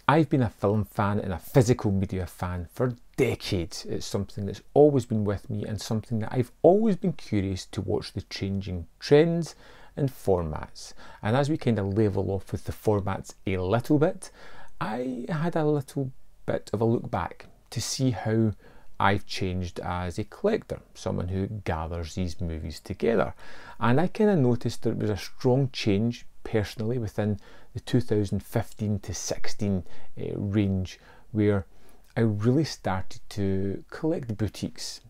I've been a film fan and a physical media fan for decades. It's something that's always been with me and something that I've always been curious to watch the changing trends and formats. And as we kind of level off with the formats a little bit, I had a little bit of a look back to see how I've changed as a collector, someone who gathers these movies together. And I kind of noticed there was a strong change personally within the 2015 to 16 range, where I really started to collect boutiques.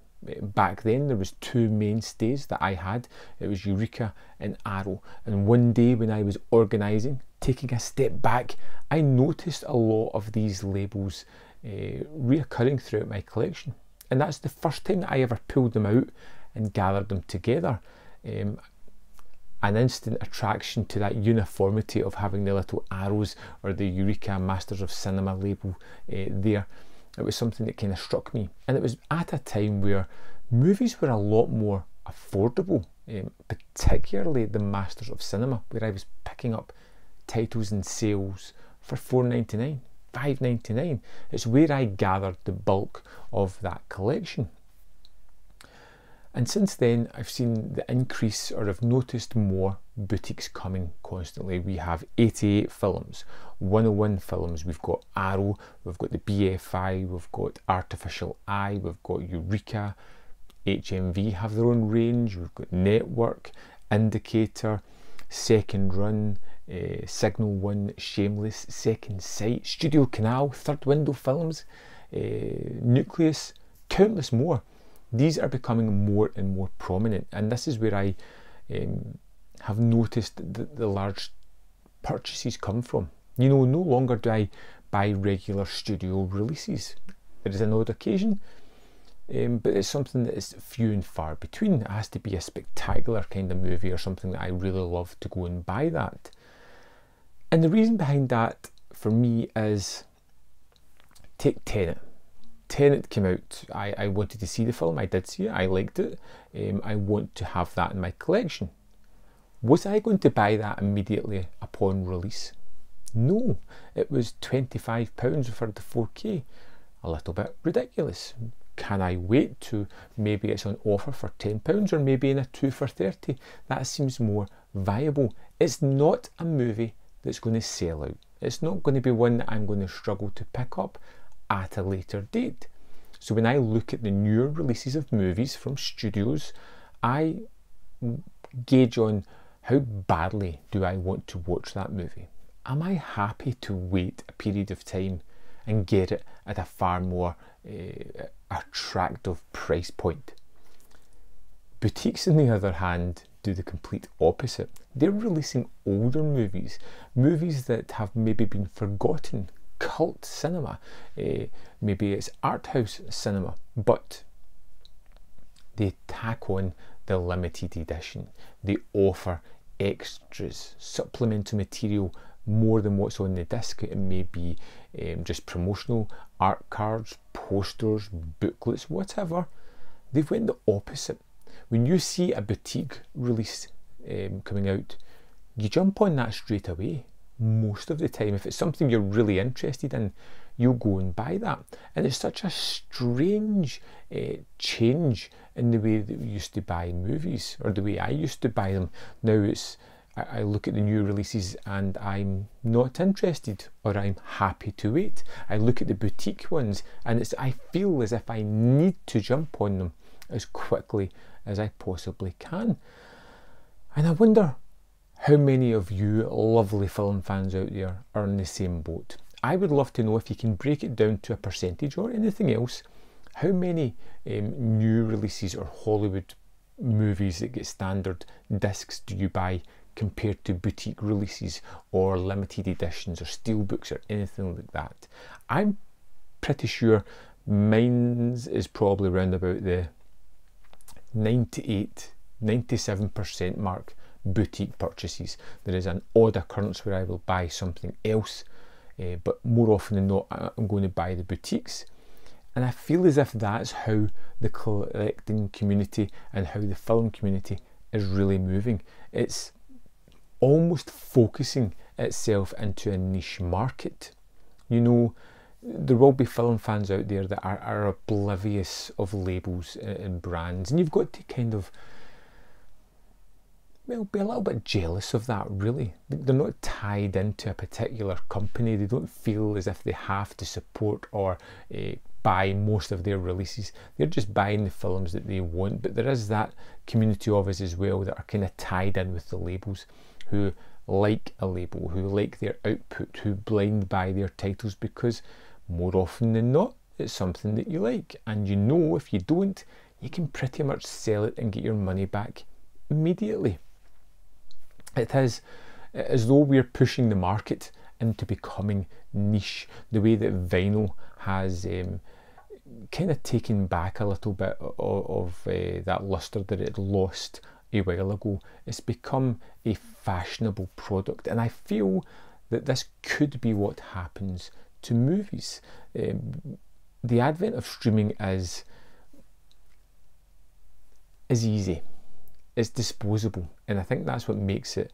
Back then there was two mainstays that I had. It was Eureka and Arrow, and one day when I was organising, taking a step back, I noticed a lot of these labels reoccurring throughout my collection, and that's the first time that I ever pulled them out and gathered them together. An instant attraction to that uniformity of having the little arrows or the Eureka Masters of Cinema label there. It was something that kind of struck me, and it was at a time where movies were a lot more affordable, particularly the Masters of Cinema, where I was picking up titles in sales for £4.99, £5.99. It's where I gathered the bulk of that collection. And since then, I've seen the increase, or I've noticed more boutiques coming constantly. We have 88 films, 101 films, we've got Arrow, we've got the BFI, we've got Artificial Eye, we've got Eureka, HMV have their own range, we've got Network, Indicator, Second Run, Signal One, Shameless, Second Sight, Studio Canal, Third Window Films, Nucleus, countless more. These are becoming more and more prominent, and this is where I have noticed the large purchases come from. You know, no longer do I buy regular studio releases. There is an odd occasion, but it's something that is few and far between. It has to be a spectacular kind of movie or something that I really love to go and buy that. And the reason behind that for me is, take Tenet. Tenet came out, I wanted to see the film, I did see it, I liked it, I want to have that in my collection. Was I going to buy that immediately upon release? No, it was £25 for the 4K, a little bit ridiculous. Can I wait to maybe it's on offer for £10 or maybe in a 2 for 30? That seems more viable. It's not a movie that's going to sell out. It's not going to be one that I'm going to struggle to pick up at a later date. So when I look at the newer releases of movies from studios, I gauge on how badly do I want to watch that movie. Am I happy to wait a period of time and get it at a far more attractive price point? Boutiques, on the other hand, do the complete opposite. They're releasing older movies, movies that have maybe been forgotten, cult cinema, maybe it's art house cinema, but they tack on the limited edition. They offer extras, supplemental material, more than what's on the disc. It may be just promotional art cards, posters, booklets, whatever. They've went the opposite. When you see a boutique release coming out, you jump on that straight away. Most of the time, if it's something you're really interested in, you'll go and buy that. And it's such a strange change in the way that we used to buy movies, or the way I used to buy them. Now it's, I look at the new releases and I'm not interested, or I'm happy to wait. I look at the boutique ones and it's, I feel as if I need to jump on them as quickly as I possibly can. And I wonder how many of you lovely film fans out there are in the same boat. I would love to know, if you can break it down to a percentage or anything else, how many new releases or Hollywood movies that get standard discs do you buy compared to boutique releases or limited editions or steelbooks or anything like that? I'm pretty sure mine's is probably around about the 97% mark. Boutique purchases. There is an odd occurrence where I will buy something else, but more often than not I'm going to buy the boutiques. And I feel as if that's how the collecting community and how the film community is really moving. It's almost focusing itself into a niche market. You know, there will be film fans out there that are oblivious of labels and brands, and you've got to kind of, well, be a little bit jealous of that, really. They're not tied into a particular company. They don't feel as if they have to support or buy most of their releases. They're just buying the films that they want. But there is that community of us as well that are kind of tied in with the labels, who like a label, who like their output, who blind buy their titles because more often than not, it's something that you like. And you know, if you don't, you can pretty much sell it and get your money back immediately. It is as though we're pushing the market into becoming niche, the way that vinyl has kind of taken back a little bit of that lustre that it lost a while ago. It's become a fashionable product, and I feel that this could be what happens to movies. The advent of streaming is easy. It's disposable, and I think that's what makes it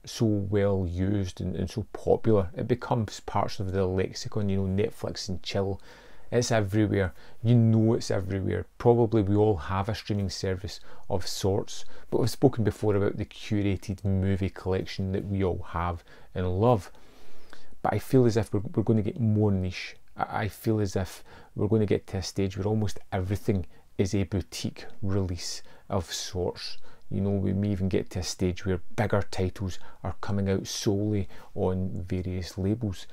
so well used and so popular. It becomes parts of the lexicon. You know, Netflix and chill, it's everywhere. You know, it's everywhere. Probably we all have a streaming service of sorts, but we've spoken before about the curated movie collection that we all have and love. But I feel as if we're going to get more niche. I feel as if we're going to get to a stage where almost everything is a boutique release of sorts. You know, we may even get to a stage where bigger titles are coming out solely on various labels,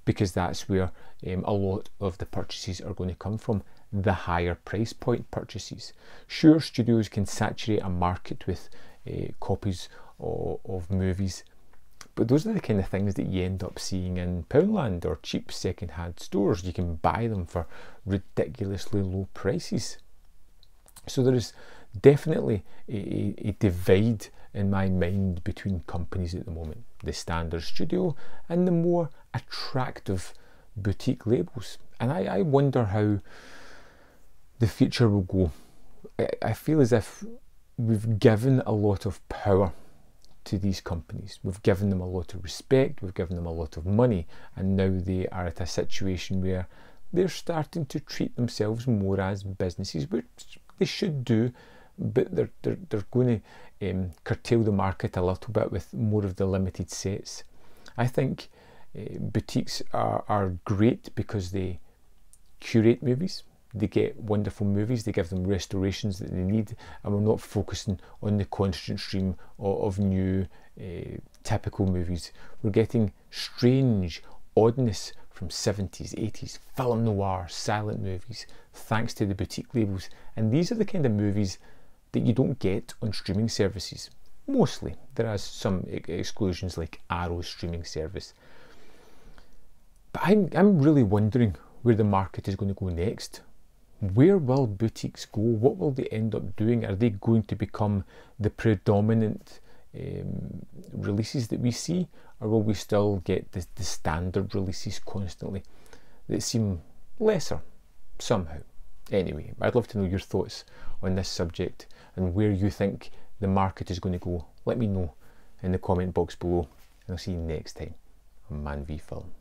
because that's where a lot of the purchases are going to come from, the higher price point purchases. Sure, studios can saturate a market with copies of movies, but those are the kind of things that you end up seeing in Poundland or cheap second-hand stores. You can buy them for ridiculously low prices. So there is definitely a divide in my mind between companies at the moment, the standard studio and the more attractive boutique labels. And I wonder how the future will go. I feel as if we've given a lot of power to these companies. We've given them a lot of respect, we've given them a lot of money, and now they are at a situation where they're starting to treat themselves more as businesses, which they should do, but they're going to curtail the market a little bit with more of the limited sets. I think boutiques are great because they curate movies. They get wonderful movies, they give them restorations that they need, and we're not focusing on the constant stream of new typical movies. We're getting strange oddness from 70s, 80s, film noir, silent movies, thanks to the boutique labels. And these are the kind of movies that you don't get on streaming services. Mostly. There are some exclusions like Arrow's streaming service. But I'm really wondering where the market is going to go next. Where will boutiques go? What will they end up doing? Are they going to become the predominant releases that we see, or will we still get the standard releases constantly that seem lesser somehow? Anyway, I'd love to know your thoughts on this subject and where you think the market is going to go. Let me know in the comment box below, and I'll see you next time on Man v Film.